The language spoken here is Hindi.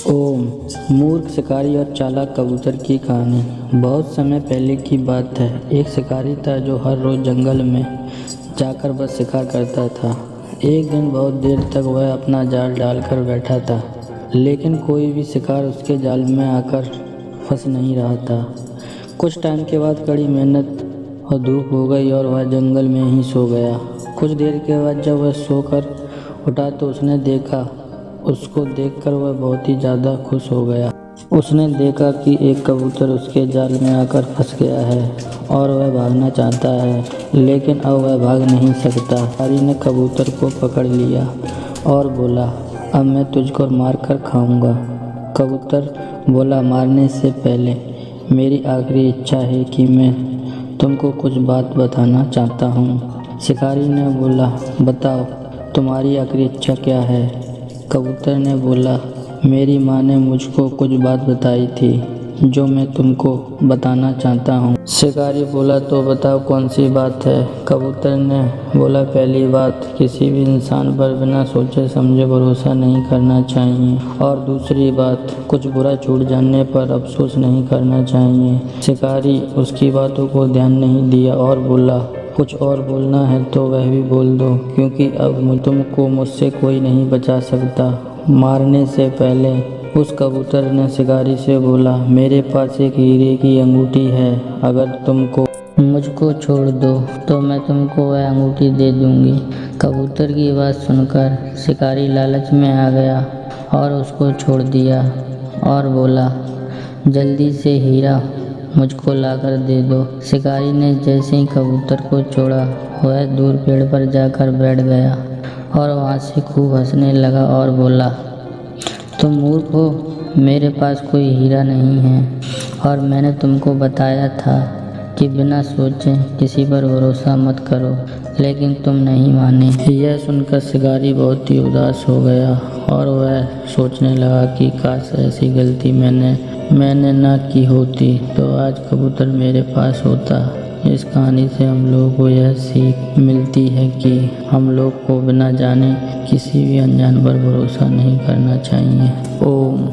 ओम। मूर्ख शिकारी और चालाक कबूतर की कहानी। बहुत समय पहले की बात है। एक शिकारी था जो हर रोज़ जंगल में जाकर बस शिकार करता था। एक दिन बहुत देर तक वह अपना जाल डालकर बैठा था, लेकिन कोई भी शिकार उसके जाल में आकर फंस नहीं रहा था। कुछ टाइम के बाद कड़ी मेहनत और धूप हो गई और वह जंगल में ही सो गया। कुछ देर के बाद जब वह सोकर उठा तो उसको देखकर वह बहुत ही ज़्यादा खुश हो गया। उसने देखा कि एक कबूतर उसके जाल में आकर फंस गया है और वह भागना चाहता है, लेकिन अब वह भाग नहीं सकता। शिकारी ने कबूतर को पकड़ लिया और बोला, अब मैं तुझको मार कर खाऊंगा। कबूतर बोला, मारने से पहले मेरी आखिरी इच्छा है कि मैं तुमको कुछ बात बताना चाहता हूँ। शिकारी ने बोला, बताओ तुम्हारी आखिरी इच्छा क्या है। कबूतर ने बोला, मेरी माँ ने मुझको कुछ बात बताई थी जो मैं तुमको बताना चाहता हूँ। शिकारी बोला, तो बताओ कौन सी बात है। कबूतर ने बोला, पहली बात, किसी भी इंसान पर बिना सोचे समझे भरोसा नहीं करना चाहिए, और दूसरी बात, कुछ बुरा छूट जाने पर अफसोस नहीं करना चाहिए। शिकारी उसकी बातों को ध्यान नहीं दिया और बोला, कुछ और बोलना है तो वह भी बोल दो, क्योंकि अब तुमको मुझसे कोई नहीं बचा सकता। मारने से पहले उस कबूतर ने शिकारी से बोला, मेरे पास एक हीरे की अंगूठी है, अगर तुमको मुझको छोड़ दो तो मैं तुमको वह अंगूठी दे दूंगी। कबूतर की बात सुनकर शिकारी लालच में आ गया और उसको छोड़ दिया और बोला, जल्दी से हीरा मुझको लाकर दे दो। शिकारी ने जैसे ही कबूतर को छोड़ा, वह दूर पेड़ पर जाकर बैठ गया और वहाँ से खूब हंसने लगा और बोला, तुम मूर्ख हो, मेरे पास कोई हीरा नहीं है और मैंने तुमको बताया था कि बिना सोचे किसी पर भरोसा मत करो, लेकिन तुम नहीं माने। यह सुनकर शिकारी बहुत ही उदास हो गया और वह सोचने लगा कि काश ऐसी गलती मैंने ना की होती तो आज कबूतर मेरे पास होता। इस कहानी से हम लोगों को यह सीख मिलती है कि हम लोग को बिना जाने किसी भी अनजान पर भरोसा नहीं करना चाहिए। ओम।